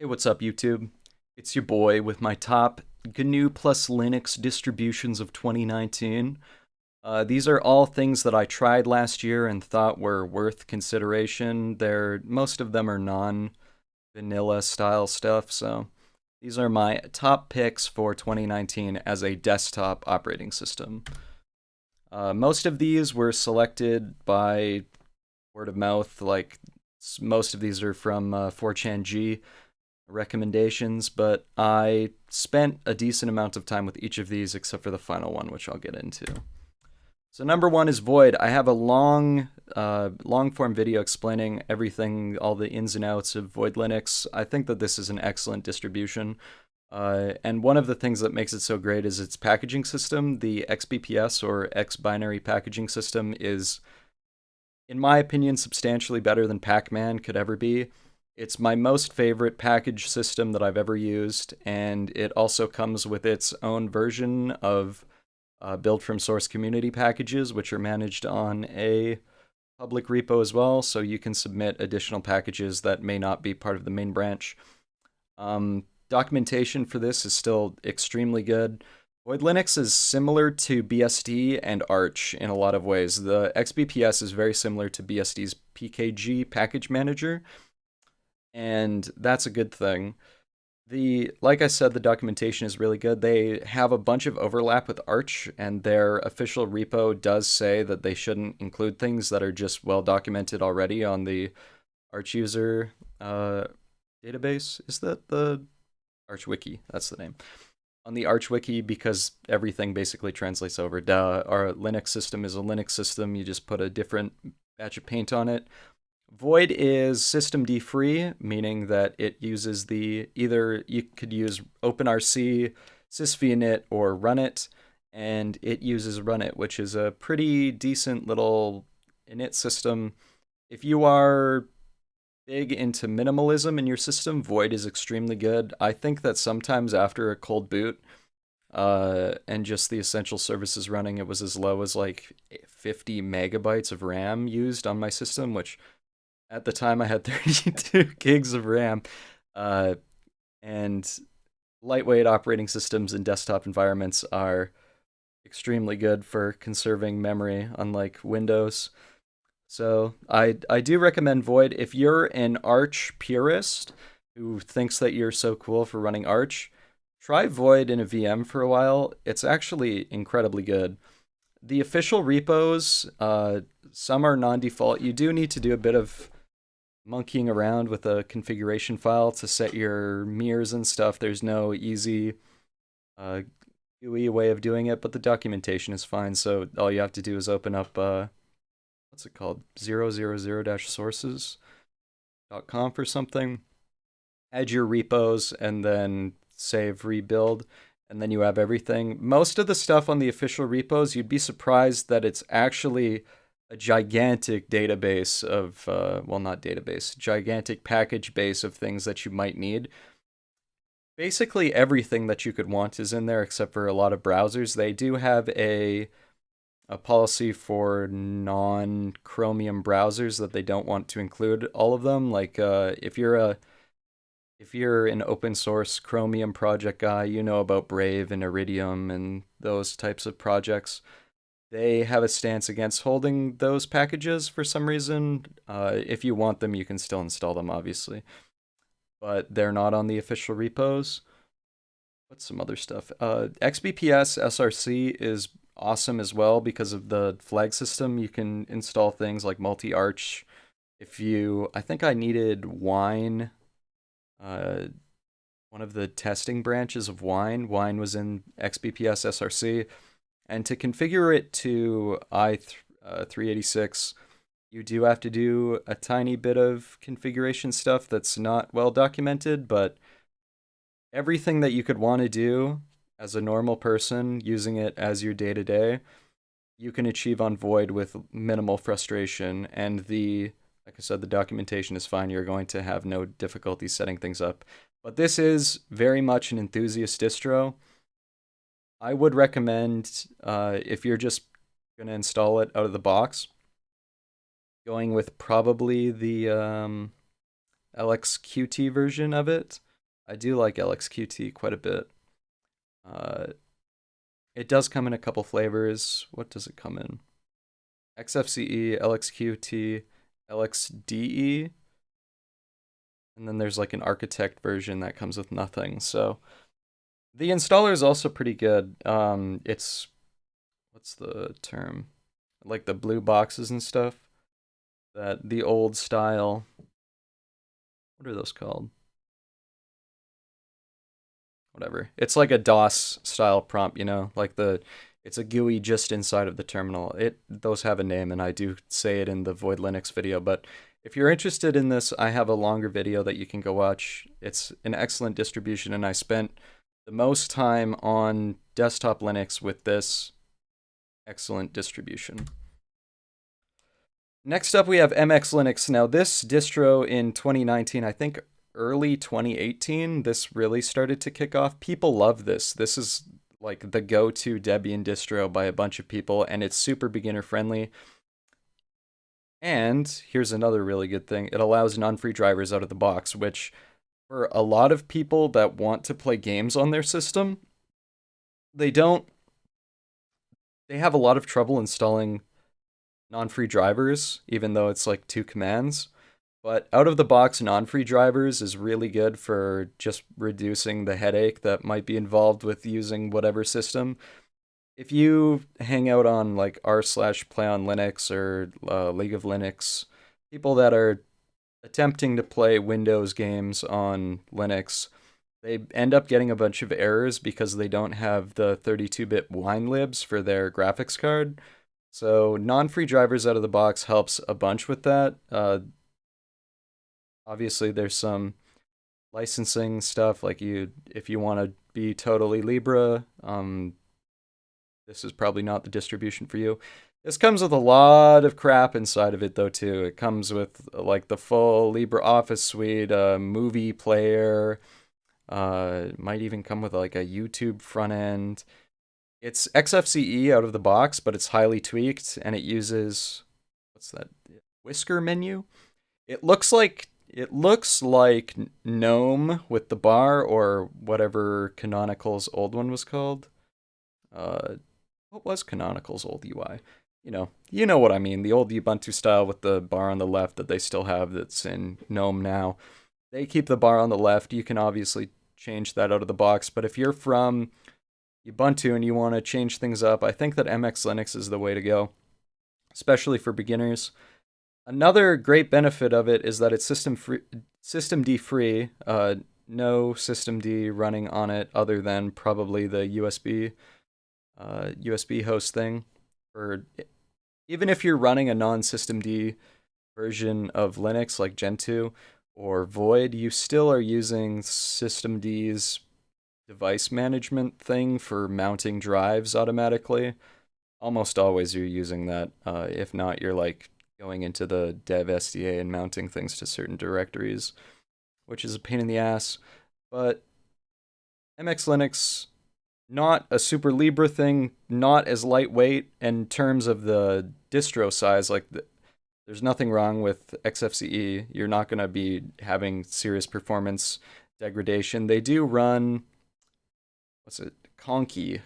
Hey, what's up, YouTube? It's your boy with my top GNU plus Linux distributions of 2019. These are all things that I tried last year and thought were worth consideration. Most of them are non-vanilla style stuff, so these are my top picks for 2019 as a desktop operating system. Most of these were selected by word of mouth, most of these are from 4chanG recommendations, but I spent a decent amount of time with each of these except for the final one, which I'll get into. So number one is Void. I have a long form video explaining everything, all the ins and outs of Void Linux. I think that this is an excellent distribution. And one of the things that makes it so great is its packaging system. The XBPS or X binary packaging system is, in my opinion, substantially better than Pacman could ever be. It's my most favorite package system that I've ever used, and it also comes with its own version of build from source community packages, which are managed on a public repo as well, so you can submit additional packages that may not be part of the main branch. Documentation for this is still extremely good. Void Linux is similar to BSD and Arch in a lot of ways. The XBPS is very similar to BSD's PKG package manager, and that's a good thing. Like I said, the documentation is really good. They have a bunch of overlap with Arch, and their official repo does say that they shouldn't include things that are just well documented already on the Arch user database. Is that the Arch Wiki? That's the name. On the Arch Wiki, because everything basically translates over. Our Linux system is a Linux system. You just put a different batch of paint on it. Void is systemd free, meaning that it uses either you could use OpenRC, sysvinit, or runit, and it uses runit, which is a pretty decent little init system. If you are big into minimalism in your system, Void is extremely good. I think that sometimes after a cold boot, and just the essential services running, it was as low as like 50 megabytes of RAM used on my system, which at the time I had 32 gigs of RAM. And lightweight operating systems in desktop environments are extremely good for conserving memory, unlike Windows. So I do recommend Void. If you're an Arch purist who thinks that you're so cool for running Arch, try Void in a VM for a while. It's actually incredibly good. The official repos, some are non-default. You do need to do a bit of monkeying around with a configuration file to set your mirrors and stuff. There's no easy GUI way of doing it, but the documentation is fine. So all you have to do is open up what's it called, 000-sources.conf or something, add your repos, and then save rebuild, and then you have everything. Most of the stuff on the official repos, you'd be surprised that it's actually a gigantic database of, not database, gigantic package base of things that you might need. Basically everything that you could want is in there except for a lot of browsers. They do have a policy for non-Chromium browsers that they don't want to include all of them. Like if you're an open source Chromium project guy, you know about Brave and Iridium and those types of projects. They have a stance against holding those packages for some reason. If you want them, you can still install them, obviously. But they're not on the official repos. What's some other stuff? XBPS SRC is awesome as well because of the flag system. You can install things like multi-arch. I think I needed Wine, one of the testing branches of Wine. Wine was in XBPS SRC. And to configure it to i386, you do have to do a tiny bit of configuration stuff that's not well documented, but everything that you could want to do as a normal person using it as your day-to-day, you can achieve on Void with minimal frustration. And like I said, the documentation is fine. You're going to have no difficulty setting things up. But this is very much an enthusiast distro. I would recommend, if you're just going to install it out of the box, going with probably the LXQT version of it. I do like LXQT quite a bit. Uh, it does come in a couple flavors. What does it come in? XFCE, LXQT, LXDE, and then there's like an architect version that comes with nothing. So the installer is also pretty good. It's what's the term? Like the blue boxes and stuff. That the old style. What are those called? Whatever. It's like a DOS style prompt, like it's a GUI just inside of the terminal. Those have a name, and I do say it in the Void Linux video. But if you're interested in this, I have a longer video that you can go watch. It's an excellent distribution, and I spent the most time on desktop Linux with this excellent distribution. Next up, we have MX Linux. Now, this distro in 2019, I think early 2018, this really started to kick off. People love this. This is like the go-to Debian distro by a bunch of people, and it's super beginner friendly. And here's another really good thing. It allows non-free drivers out of the box, which for a lot of people that want to play games on their system, they don't they have a lot of trouble installing non-free drivers, even though it's like two commands. But out of the box, non-free drivers is really good for just reducing the headache that might be involved with using whatever system. If you hang out on like r slash play on Linux or League of Linux, people that are attempting to play Windows games on Linux, they end up getting a bunch of errors because they don't have the 32-bit wine libs for their graphics card. So non-free drivers out of the box helps a bunch with that. Obviously, there's some licensing stuff like if you want to be totally Libra, this is probably not the distribution for you. This comes with a lot of crap inside of it though too. It comes with like the full LibreOffice suite, a movie player, might even come with like a YouTube front end. It's XFCE out of the box, but it's highly tweaked and it uses what's that? Whisker menu. It looks like GNOME with the bar or whatever Canonical's old one was called. Uh, what was Canonical's old UI? You know what I mean. The old Ubuntu style with the bar on the left that they still have that's in GNOME now. They keep the bar on the left. You can obviously change that out of the box, but if you're from Ubuntu and you want to change things up, I think that MX Linux is the way to go, especially for beginners. Another great benefit of it is that it's systemd free. No systemd running on it other than probably the USB host thing. Or even if you're running a non-systemd version of Linux like Gentoo or Void, you still are using systemd's device management thing for mounting drives automatically. Almost always you're using that. If not, you're like going into the dev SDA and mounting things to certain directories, which is a pain in the ass. But MX Linux, not a super Libre thing, not as lightweight in terms of the distro size. There's nothing wrong with XFCE. You're not going to be having serious performance degradation. They do run, what's it, Conky.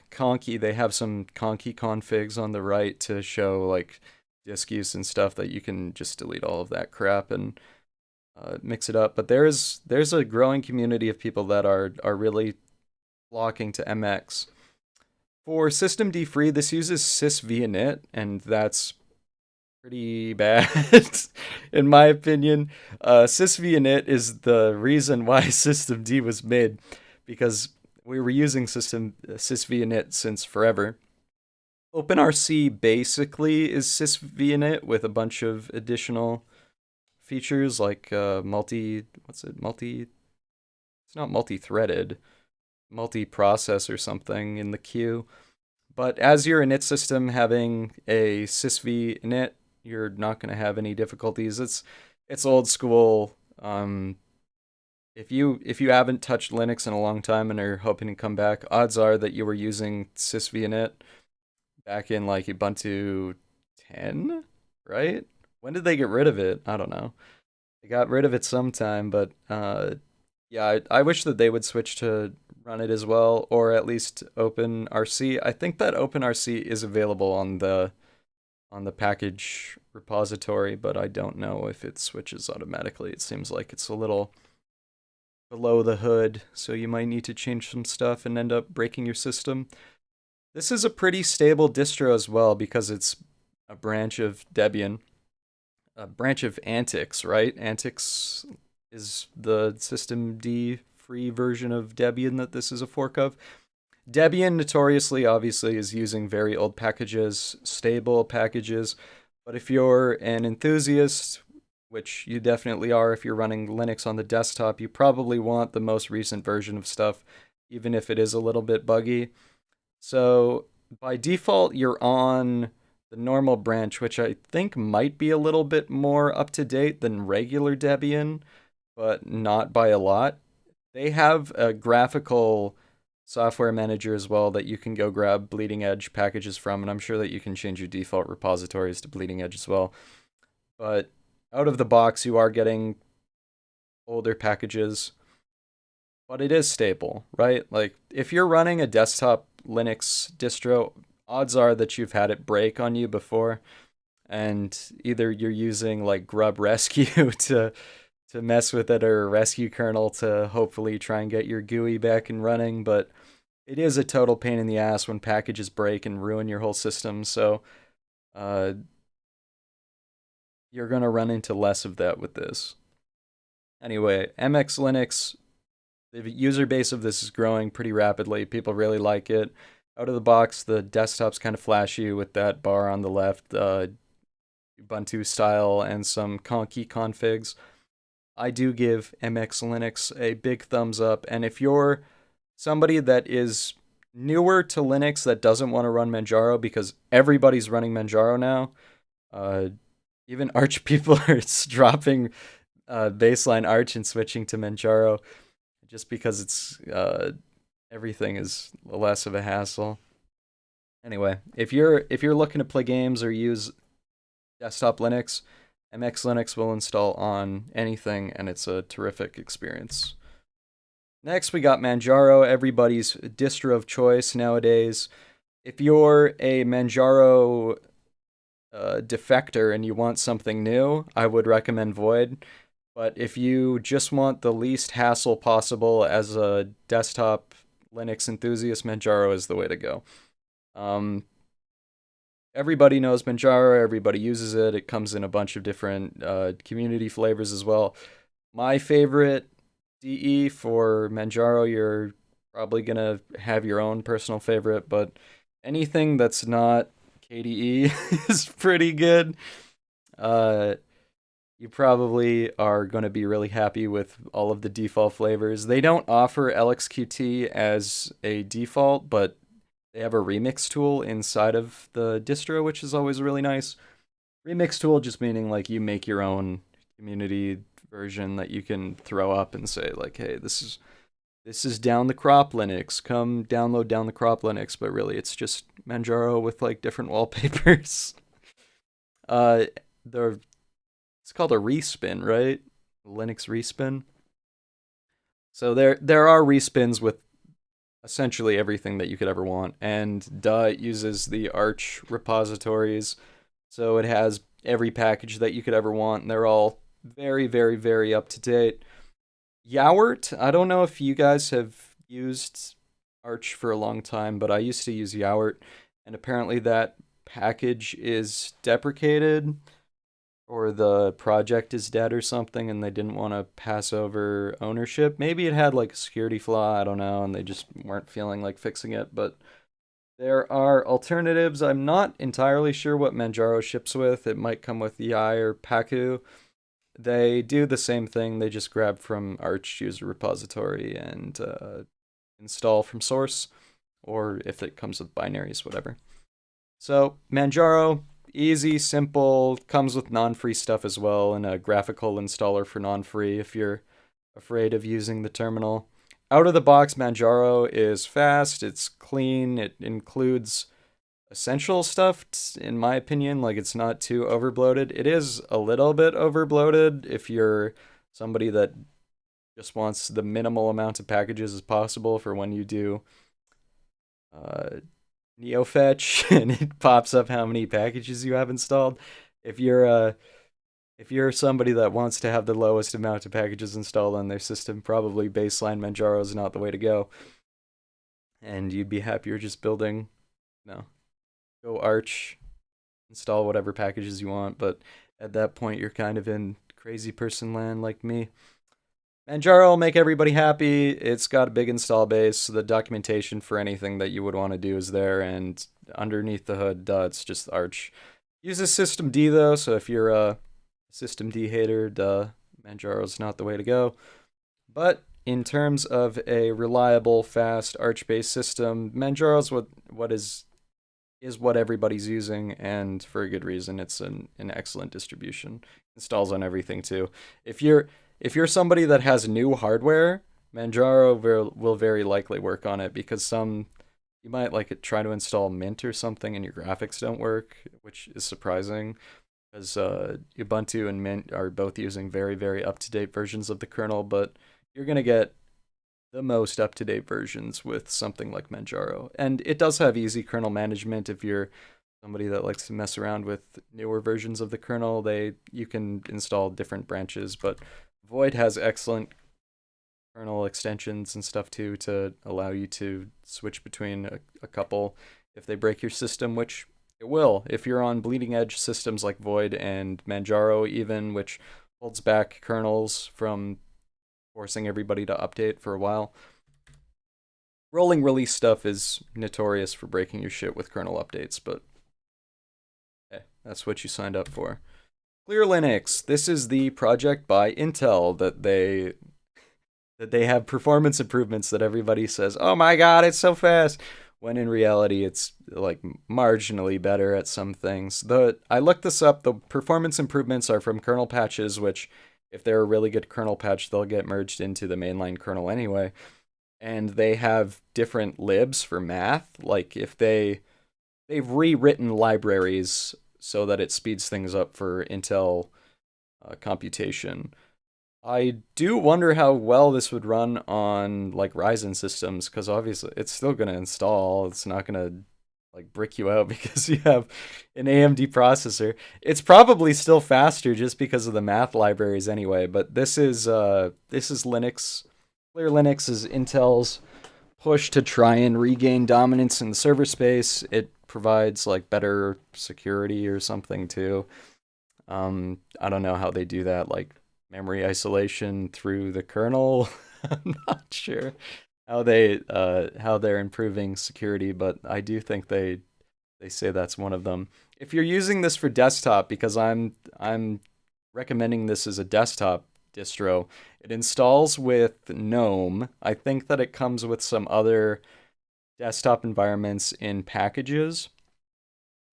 They have some Conky configs on the right to show like disk use and stuff that you can just delete all of that crap and mix it up. But there's a growing community of people that are really flocking to MX. For systemd free, this uses sysvinit, and that's pretty bad in my opinion. Sysvinit is the reason why systemd was made, because we were using sysvinit since forever. OpenRC basically is sysvinit with a bunch of additional features like it's not multi-threaded, multi-process or something in the queue. But as your init system having a sysvinit, you're not going to have any difficulties. It's old school. If you haven't touched Linux in a long time and are hoping to come back, odds are that you were using sysvinit back in like Ubuntu 10, right? When did they get rid of it? I don't know. They got rid of it sometime, but Yeah, I wish that they would switch to run it as well, or at least OpenRC. I think that OpenRC is available on the package repository, but I don't know if it switches automatically. It seems like it's a little below the hood, so you might need to change some stuff and end up breaking your system. This is a pretty stable distro as well because it's a branch of Debian, a branch of Antix, right? Antix is the systemd free version of Debian that this is a fork of. Debian notoriously, obviously, is using very old packages, stable packages. But if you're an enthusiast, which you definitely are if you're running Linux on the desktop, you probably want the most recent version of stuff, even if it is a little bit buggy. So by default, you're on the normal branch, which I think might be a little bit more up to date than regular Debian, but not by a lot. They have a graphical software manager as well that you can go grab bleeding edge packages from, and I'm sure that you can change your default repositories to bleeding edge as well. But out of the box, you are getting older packages, but it is stable, right? Like if you're running a desktop Linux distro, odds are that you've had it break on you before, and either you're using like grub rescue to mess with it or rescue kernel to hopefully try and get your GUI back and running, but it is a total pain in the ass when packages break and ruin your whole system. So uh, you're going to run into less of that with this. Anyway, MX Linux, the user base of this is growing pretty rapidly. People really like it. Out of the box, the desktop's kind of flashy with that bar on the left, Ubuntu style, and some conky configs. I do give MX Linux a big thumbs up. And if you're somebody that is newer to Linux that doesn't want to run Manjaro because everybody's running Manjaro now, uh, even Arch people are dropping baseline Arch and switching to Manjaro just because it's everything is less of a hassle. Anyway, if you're looking to play games or use desktop Linux, MX Linux will install on anything, and it's a terrific experience. Next, we got Manjaro, everybody's distro of choice nowadays. If you're a Manjaro defector and you want something new, I would recommend Void. But if you just want the least hassle possible as a desktop Linux enthusiast, Manjaro is the way to go. Um, Everybody knows Manjaro, everybody uses it. It comes in a bunch of different community flavors as well. My favorite DE for Manjaro, you're probably going to have your own personal favorite, but anything that's not KDE is pretty good. Uh, you probably are going to be really happy with all of the default flavors. They don't offer LXQT as a default, but they have a remix tool inside of the distro, which is always really nice. Remix tool just meaning like you make your own community version that you can throw up and say like, hey, this is down the crop Linux. Come download down the crop Linux, but really it's just Manjaro with like different wallpapers. uh the It's called a respin, right? Linux respin. So there are respins with essentially everything that you could ever want. And it uses the Arch repositories. So it has every package that you could ever want, and they're all very, very, very up to date. Yourt, I don't know if you guys have used Arch for a long time, but I used to use Yourt, and apparently that package is deprecated or the project is dead or something and they didn't want to pass over ownership. Maybe it had like a security flaw, I don't know, and they just weren't feeling like fixing it. But there are alternatives. I'm not entirely sure what Manjaro ships with. It might come with Yai or Paku. They do the same thing. They just grab from Arch user repository and install from source, or if it comes with binaries, whatever. So Manjaro, easy, simple, comes with non-free stuff as well, and a graphical installer for non-free if you're afraid of using the terminal. Out of the box, Manjaro is fast, it's clean, it includes essential stuff, in my opinion. Like, it's not too overbloated. It is a little bit overbloated if you're somebody that just wants the minimal amount of packages as possible for when you do uh, neofetch, and it pops up how many packages you have installed. If you're if you're somebody that wants to have the lowest amount of packages installed on their system, probably baseline Manjaro is not the way to go, and you'd be happier just building, no, go Arch, install whatever packages you want. But at that point, you're kind of in crazy person land like me. Manjaro will make everybody happy. It's got a big install base. So the documentation for anything that you would want to do is there, and underneath the hood, it's just Arch. Uses systemd though, so if you're a systemd hater, Manjaro's not the way to go. But in terms of a reliable, fast Arch-based system, Manjaro's what is what everybody's using, and for a good reason. It's an excellent distribution. Installs on everything too. If you're somebody that has new hardware, Manjaro will very likely work on it, because some you might like try to install Mint or something and your graphics don't work, which is surprising, because Ubuntu and Mint are both using very, very up-to-date versions of the kernel, but you're going to get the most up-to-date versions with something like Manjaro. And it does have easy kernel management. If you're somebody that likes to mess around with newer versions of the kernel, you can install different branches, but Void has excellent kernel extensions and stuff too to allow you to switch between a couple if they break your system, which it will if you're on bleeding edge systems like Void and Manjaro even, which holds back kernels from forcing everybody to update for a while. Rolling release stuff is notorious for breaking your shit with kernel updates, but hey, that's what you signed up for. Clear Linux. This is the project by Intel that they have performance improvements that everybody says, "Oh my god, it's so fast," when in reality it's like marginally better at some things. I looked this up. The performance improvements are from kernel patches, which if they're a really good kernel patch, they'll get merged into the mainline kernel anyway. And they have different libs for math. Like if they've rewritten libraries so that it speeds things up for Intel computation. I do wonder how well this would run on like Ryzen systems, because obviously it's still going to install. It's not going to like brick you out because you have an AMD processor. It's probably still faster just because of the math libraries anyway. But this is Linux. Clear Linux is Intel's push to try and regain dominance in the server space. It provides like better security or something too. I don't know how they do that, like memory isolation through the kernel. I'm not sure how they're improving security, but I do think they say that's one of them. If you're using this for desktop, because I'm recommending this as a desktop distro, it installs with GNOME. I think that it comes with some other desktop environments in packages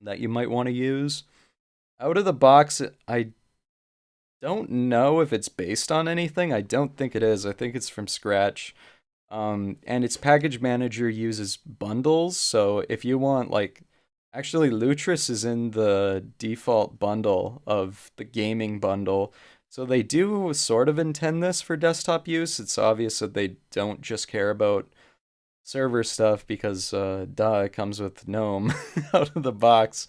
that you might want to use. Out of the box, I don't know if it's based on anything. I don't think it is. I think it's from scratch. And its package manager uses bundles. So if you want, like, actually, Lutris is in the default bundle of the gaming bundle. So they do sort of intend this for desktop use. It's obvious that they don't just care about server stuff because, it comes with GNOME out of the box.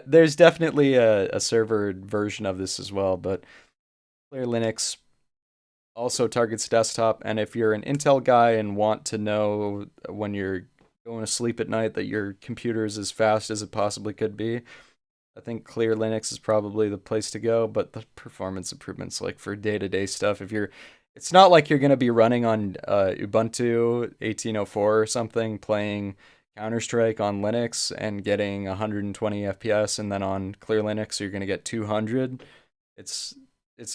There's definitely a server version of this as well, but Clear Linux also targets desktop. And if you're an Intel guy and want to know when you're going to sleep at night that your computer is as fast as it possibly could be, I think Clear Linux is probably the place to go. But the performance improvements, like for day-to-day stuff, it's not like you're going to be running on Ubuntu 1804 or something, playing Counter-Strike on Linux and getting 120 FPS, and then on Clear Linux you're going to get 200. It's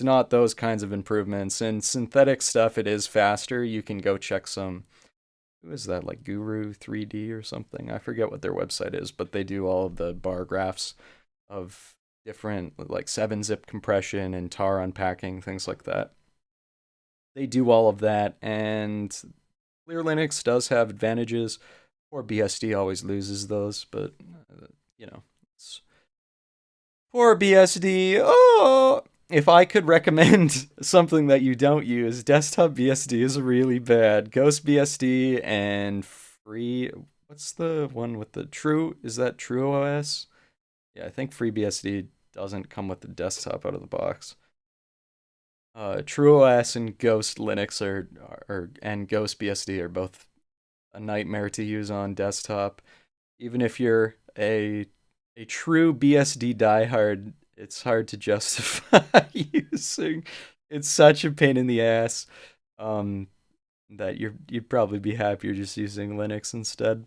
not those kinds of improvements. And synthetic stuff, it is faster. You can go check some, who is that, like Guru 3D or something? I forget what their website is, but they do all of the bar graphs of different, like 7-zip compression and tar unpacking, things like that. They do all of that, and Clear Linux does have advantages. Poor BSD always loses those, but, it's poor BSD. Oh! if I could recommend something that you don't use, desktop BSD is really bad. Ghost BSD and free. What's the one with the True? Is that True OS? Yeah, I think FreeBSD doesn't come with the desktop out of the box. TrueOS and Ghost Linux and Ghost BSD are both a nightmare to use on desktop. Even if you're a true BSD diehard, it's hard to justify using. It's such a pain in the ass um, that you'd probably be happier just using Linux instead.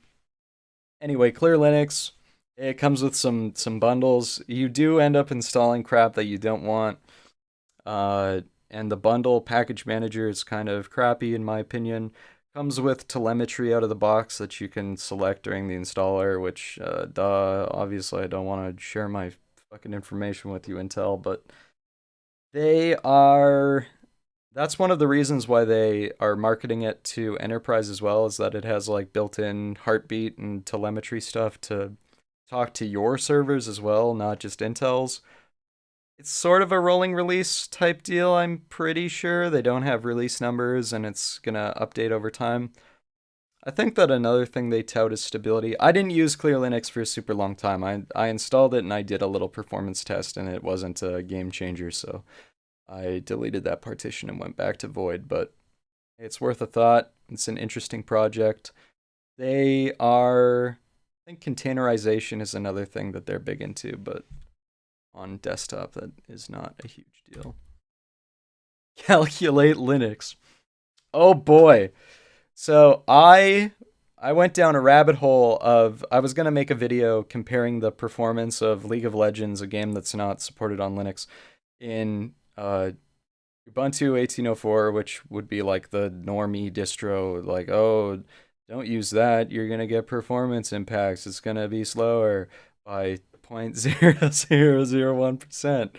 Anyway, Clear Linux. It comes with some bundles. You do end up installing crap that you don't want. And the bundle package manager is kind of crappy in my opinion. Comes with telemetry out of the box that you can select during the installer, which, obviously I don't want to share my fucking information with you, Intel, but they are. That's one of the reasons why they are marketing it to enterprise as well, is that it has like built-in heartbeat and telemetry stuff to talk to your servers as well, not just Intel's. It's sort of a rolling release type deal, I'm pretty sure. They don't have release numbers and it's gonna update over time. I think that another thing they tout is stability. I didn't use Clear Linux for a super long time. I installed it and I did a little performance test and it wasn't a game changer, so I deleted that partition and went back to Void, but it's worth a thought. It's an interesting project. They are, I think containerization is another thing that they're big into, but on desktop that is not a huge deal. Calculate Linux. Oh boy. So I went down a rabbit hole of I was going to make a video comparing the performance of League of Legends, a game that's not supported on Linux, in Ubuntu 1804, which would be like the normie distro, like, oh, don't use that, you're going to get performance impacts, it's going to be slower by 0.0001%.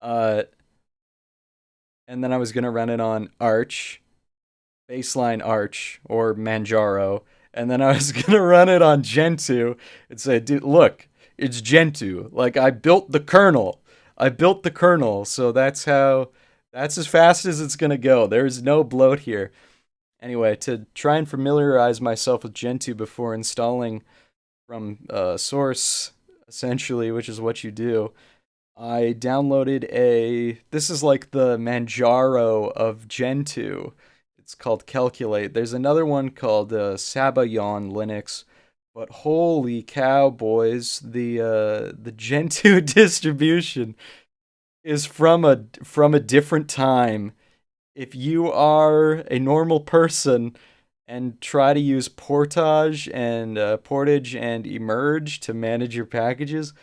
Uh, and then I was going to run it on Arch, baseline Arch, or Manjaro, and then I was going to run it on Gentoo and say, dude, look, it's Gentoo. Like, I built the kernel. So that's as fast as it's going to go. There's no bloat here. Anyway, to try and familiarize myself with Gentoo before installing from source, essentially, which is what you do, I downloaded this is like the Manjaro of Gentoo. It's called Calculate. There's another one called Sabayon Linux, but holy cow, boys, the Gentoo distribution is from a different time. If you are a normal person and try to use Portage and Emerge to manage your packages,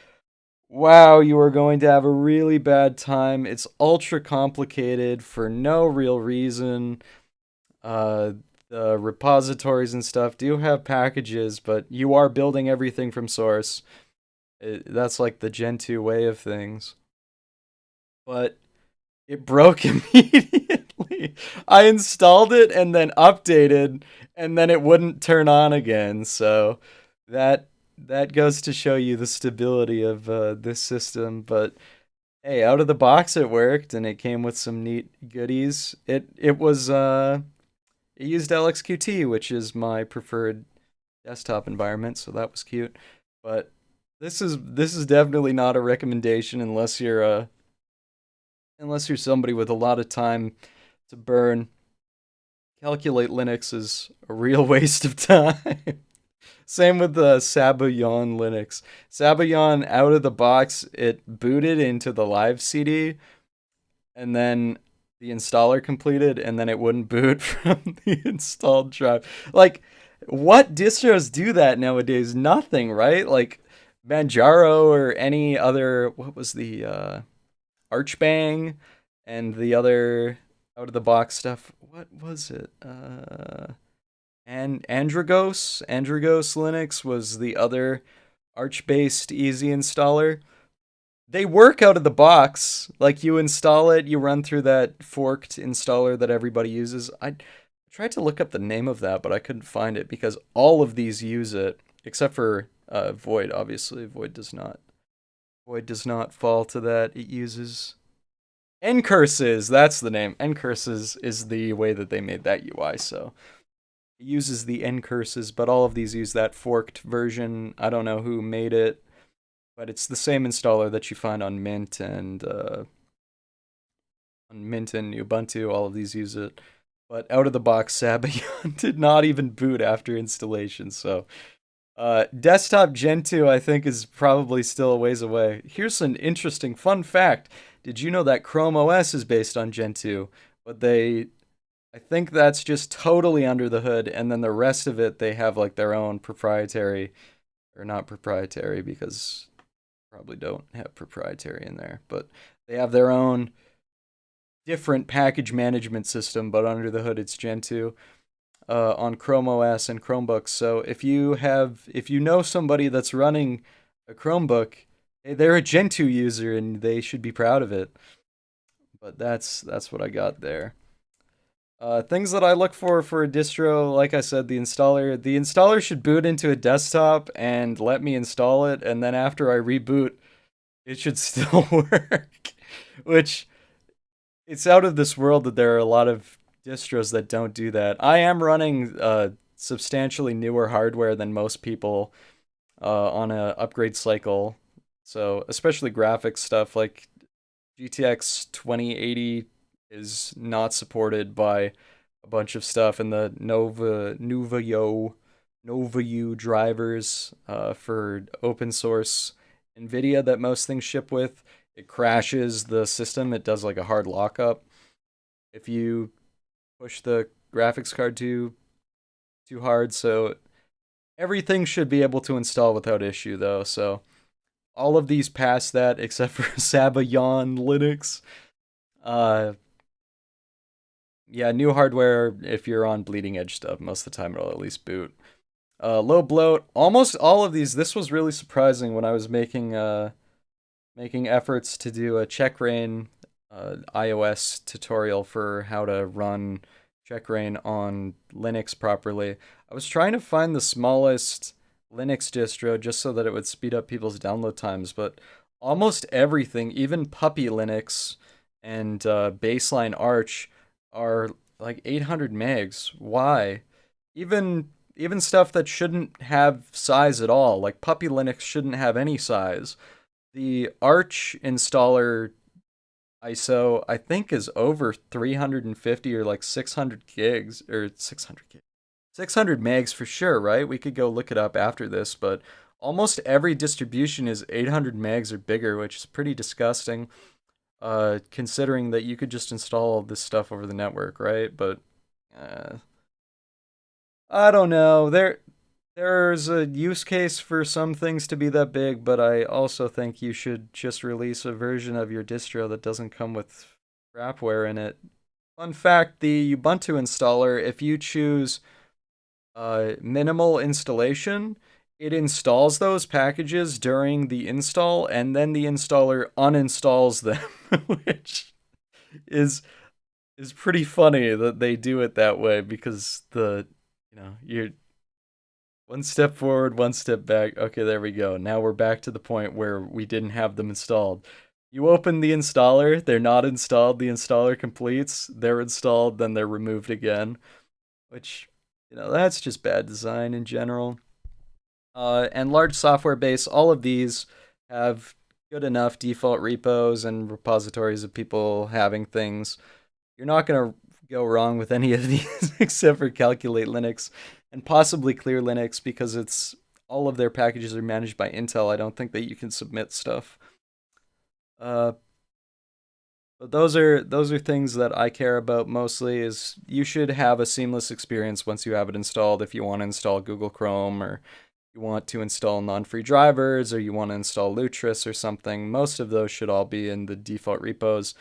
wow, you are going to have a really bad time. It's ultra complicated for no real reason. Uh, the repositories and stuff do have packages, but you are building everything from source. That's like the Gentoo way of things. But it broke immediately. I installed it and then updated, and then it wouldn't turn on again. So that that goes to show you the stability of this system. But hey, out of the box it worked, and it came with some neat goodies. It used LXQT, which is my preferred desktop environment, so that was cute. But this is definitely not a recommendation unless you're somebody with a lot of time to burn. Calculate Linux is a real waste of time. Same with the Sabayon Linux. Sabayon out of the box, it booted into the live CD, and then the installer completed, and then it wouldn't boot from the installed drive. Like, what distros do that nowadays? Nothing, right? Like Manjaro or any other. What was the Archbang and the other out of the box stuff? What was it? And Andragos Linux was the other Arch based easy installer. They work out of the box. Like, you install it, you run through that forked installer that everybody uses. I tried to look up the name of that, but I couldn't find it because all of these use it, except for Void. Obviously, Void does not. Void does not fall to that. It uses Ncurses, that's the name. Ncurses is the way that they made that UI. So it uses the Ncurses, but all of these use that forked version. I don't know who made it, but it's the same installer that you find on Mint and Ubuntu. All of these use it. But out of the box, Sabayon did not even boot after installation. So desktop Gen 2, I think, is probably still a ways away. Here's an interesting fun fact. Did you know that Chrome OS is based on Gen 2? But I think that's just totally under the hood, and then the rest of it, they have like their own proprietary, or not proprietary, because probably don't have proprietary in there, but they have their own different package management system, but under the hood, it's Gen 2 on Chrome OS and Chromebooks. So if you know somebody that's running a Chromebook, hey, they're a Gen 2 user and they should be proud of it. But that's what I got there. Things that I look for a distro, like I said, the installer should boot into a desktop and let me install it, and then after I reboot, it should still work. Which, it's out of this world that there are a lot of distros that don't do that. I am running substantially newer hardware than most people on a upgrade cycle. So especially graphics stuff like GTX 2080 is not supported by a bunch of stuff, and the Nova U drivers for open source NVIDIA that most things ship with, it crashes the system. It does like a hard lockup if you push the graphics card too hard. So everything should be able to install without issue though. So all of these pass that except for Sabayon Linux. Yeah, new hardware, if you're on bleeding edge stuff, most of the time it'll at least boot. Low bloat, almost all of these. This was really surprising when I was making efforts to do a checkra1n iOS tutorial for how to run checkra1n on Linux properly. I was trying to find the smallest Linux distro just so that it would speed up people's download times, but almost everything, even Puppy Linux and Baseline Arch, are like 800 megs. Why? Even stuff that shouldn't have size at all, like Puppy Linux shouldn't have any size. The Arch installer ISO, I think, is over 350 or like 600 gigs, or 600 gigs. 600 megs for sure, right? We could go look it up after this, but almost every distribution is 800 megs or bigger, which is pretty disgusting, considering that you could just install all this stuff over the network, right? But uh, I don't know. There's a use case for some things to be that big, but I also think you should just release a version of your distro that doesn't come with crapware in it. Fun fact, the Ubuntu installer, if you choose minimal installation, it installs those packages during the install, and then the installer uninstalls them, which is is pretty funny that they do it that way, because you're one step forward, one step back. Okay, there we go. Now we're back to the point where we didn't have them installed. You open the installer, they're not installed, the installer completes, they're installed, then they're removed again, which, that's just bad design in general. And large software base, all of these have good enough default repos and repositories of people having things. You're not going to go wrong with any of these except for Calculate Linux and possibly Clear Linux, because it's all of their packages are managed by Intel. I don't think that you can submit stuff. But those are things that I care about mostly. Is you should have a seamless experience once you have it installed. If you want to install Google Chrome, or you want to install non-free drivers, or you want to install Lutris or something, most of those should all be in the default repos.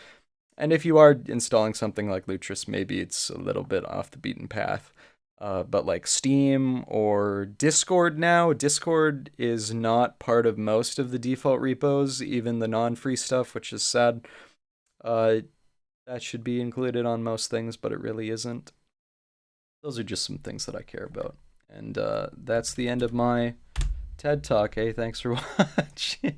And if you are installing something like Lutris, maybe it's a little bit off the beaten path. But like Steam or Discord now, Discord is not part of most of the default repos, even the non-free stuff, which is sad. That should be included on most things, but it really isn't. Those are just some things that I care about. And that's the end of my TED Talk. Hey, thanks for watching.